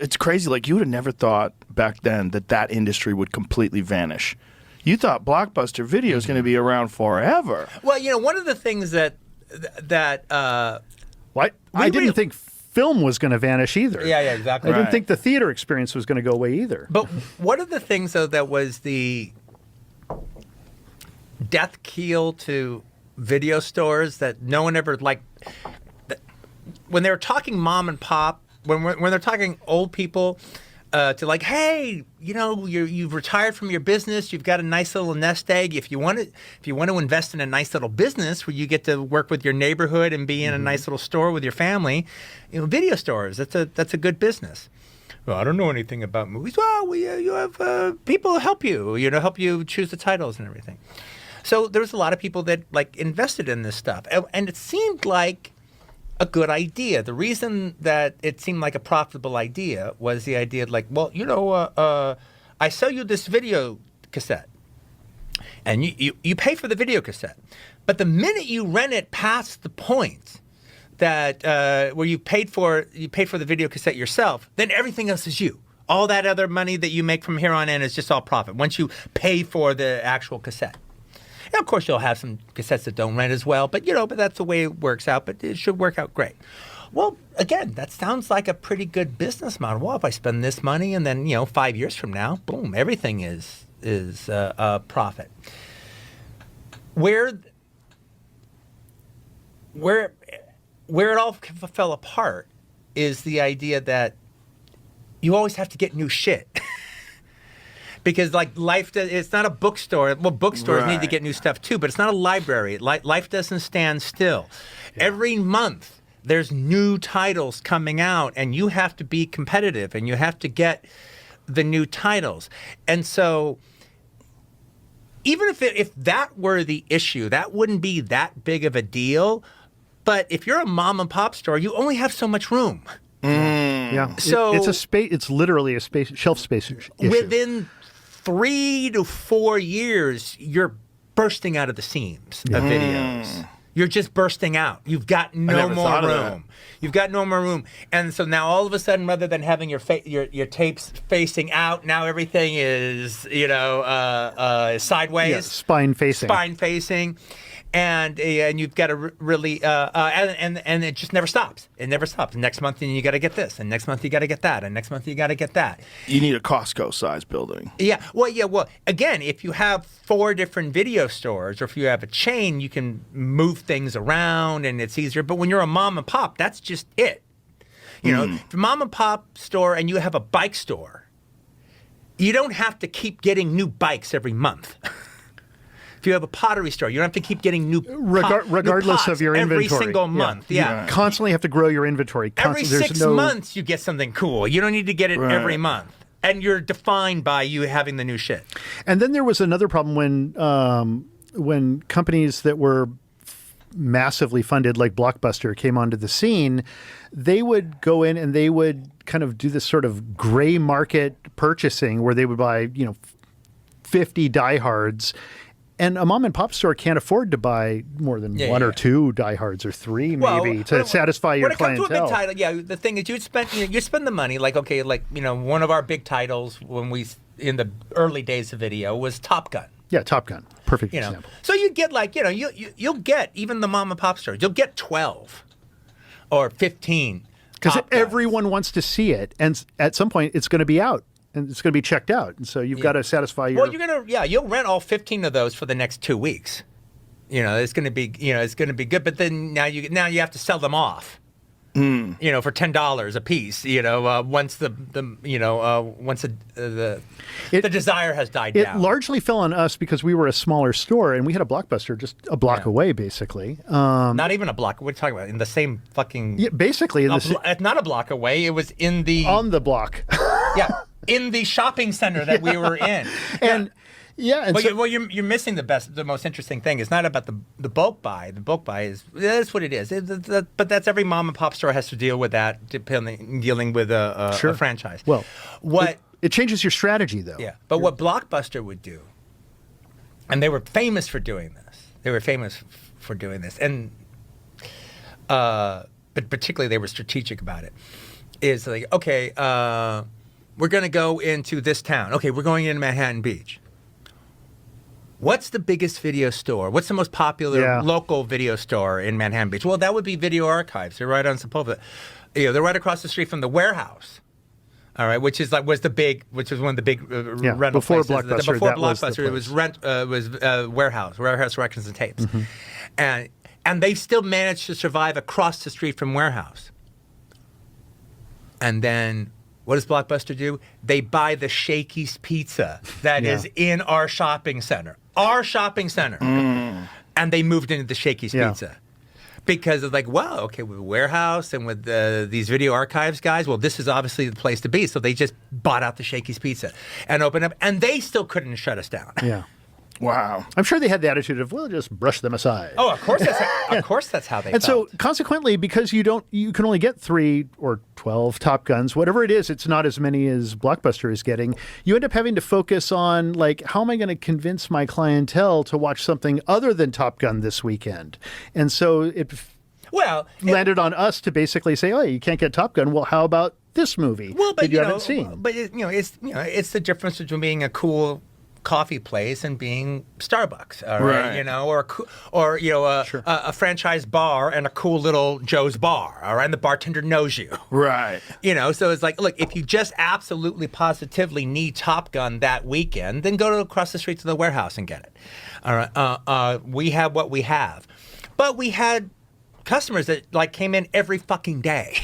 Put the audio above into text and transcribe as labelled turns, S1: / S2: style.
S1: It's crazy. Like, you would have never thought back then that industry would completely vanish. You thought Blockbuster Video is going to be around forever.
S2: Well, one of the things that
S3: What? I didn't think film was going to vanish either.
S2: Yeah, exactly.
S3: I didn't think the theater experience was going to go away either.
S2: But one of the things, though, that was the death keel to video stores that no one ever liked, when they were talking mom and pop, when they're talking old people, to like, hey, you've retired from your business, you've got a nice little nest egg. If you want to invest in a nice little business where you get to work with your neighborhood and be in a nice little store with your family, video stores, that's a good business. Well, I don't know anything about movies. Well, you have people help you, help you choose the titles and everything. So there was a lot of people that like invested in this stuff, and it seemed like a good idea. The reason that it seemed like a profitable idea was the idea like, well, I sell you this video cassette, and you pay for the video cassette, but the minute you rent it past the point that where you paid for the video cassette yourself, then everything else is you. All that other money that you make from here on in is just all profit once you pay for the actual cassette. Now, of course, you'll have some cassettes that don't rent as well, but that's the way it works out. But it should work out great. Well, again, that sounds like a pretty good business model. Well, if I spend this money and then 5 years from now, boom, everything is profit. Where it all fell apart is the idea that you always have to get new shit. Because life, it's not a bookstore. Well, bookstores need to get new stuff too, but it's not a library. Life doesn't stand still. Yeah. Every month, there's new titles coming out, and you have to be competitive, and you have to get the new titles. And so, even if that were the issue, that wouldn't be that big of a deal. But if you're a mom and pop store, you only have so much room.
S3: Yeah.
S2: So
S3: it's a space. It's literally a shelf space issue.
S2: Within 3 to 4 years, you're bursting out of the seams of videos. You're just bursting out. You've got no more room. You've got no more room. And so now all of a sudden, rather than having your tapes facing out, now everything is, sideways. Yeah,
S3: spine
S2: facing. And you've got to really and it just never stops. It never stops. Next month you got to get this, and next month you got to get that, and next month you got to get that.
S1: You need a Costco-sized building.
S2: Yeah. Well, again, if you have 4 different video stores, or if you have a chain, you can move things around and it's easier. But when you're a mom and pop, that's just it. If you're a mom and pop store and you have a bike store, you don't have to keep getting new bikes every month. If you have a pottery store, you don't have to keep getting new
S3: regardless
S2: new
S3: of your inventory.
S2: Every single month, yeah.
S3: You constantly have to grow your inventory.
S2: Every 6 months, you get something cool. You don't need to get it every month. And you're defined by you having the new shit.
S3: And then there was another problem when companies that were massively funded, like Blockbuster, came onto the scene. They would go in and they would kind of do this sort of gray market purchasing where they would buy, 50 diehards. And a mom and pop store can't afford to buy more than one or 2 diehards, or 3 maybe, to satisfy your clientele.
S2: When it comes to a big title, the thing is you spend the money. One of our big titles in the early days of video was Top Gun.
S3: Yeah, Top Gun, perfect example.
S2: So you get you'll get even the mom and pop stores. You'll get 12 or 15
S3: because everyone wants to see it, and at some point it's going to be out. And it's going to be checked out, and so you've got to satisfy your.
S2: Well, you'll rent all 15 of those for the next 2 weeks. It's going to be, it's going to be good. But then now you have to sell them off, for $10 a piece. Once the desire has died down.
S3: It largely fell on us because we were a smaller store, and we had a Blockbuster just a block away, basically.
S2: Not even a block. What are you talking about? In the same fucking.
S3: Yeah, basically.
S2: Not a block away. It was on the
S3: block.
S2: Yeah. In the shopping center that we were in.
S3: And
S2: you're missing the most interesting thing. It's not about the bulk buy. The bulk buy that's what it is. But that's every mom and pop store has to deal with that, dealing with a franchise.
S3: Well, it changes your strategy, though.
S2: Yeah. But what Blockbuster would do, and they were famous for doing this. And but particularly they were strategic about it. is like, okay, we're going to go into this town. Okay, we're going into Manhattan Beach. What's the biggest video store? What's the most popular local video store in Manhattan Beach? Well, that would be Video Archives. They're right on Sepulveda. They're right across the street from the Warehouse. All right, which was one of the big rental
S3: before
S2: places.
S3: Blockbuster,
S2: Before
S3: that was the
S2: Blockbuster, it was Warehouse Records and Tapes, and they still managed to survive across the street from Warehouse. And then, what does Blockbuster do? They buy the Shakey's Pizza that is in our shopping center. And they moved into the Shakey's Pizza. Because it's like, well, okay, with Warehouse and with these Video Archives guys, well, this is obviously the place to be. So they just bought out the Shakey's Pizza and opened up, and they still couldn't shut us down.
S3: Yeah.
S1: Wow.
S3: I'm sure they had the attitude of, we'll just brush them aside.
S2: Oh, of course that's how they
S3: And
S2: felt.
S3: so consequently, because you can only get 3 or 12 Top Guns, whatever it is, it's not as many as Blockbuster is getting. You end up having to focus on, like, how am I going to convince my clientele to watch something other than Top Gun this weekend? And so it landed on us to basically say, oh, you can't get Top Gun. Well, how about this movie that you haven't seen?
S2: But it's the difference between being a cool coffee place and being Starbucks, all right? A franchise bar and a cool little Joe's Bar, all right? And the bartender knows you,
S1: right?
S2: So it's like, look, if you just absolutely positively need Top Gun that weekend, then go across the street to the Warehouse and get it. All right, we have what we have, but we had customers that came in every fucking day.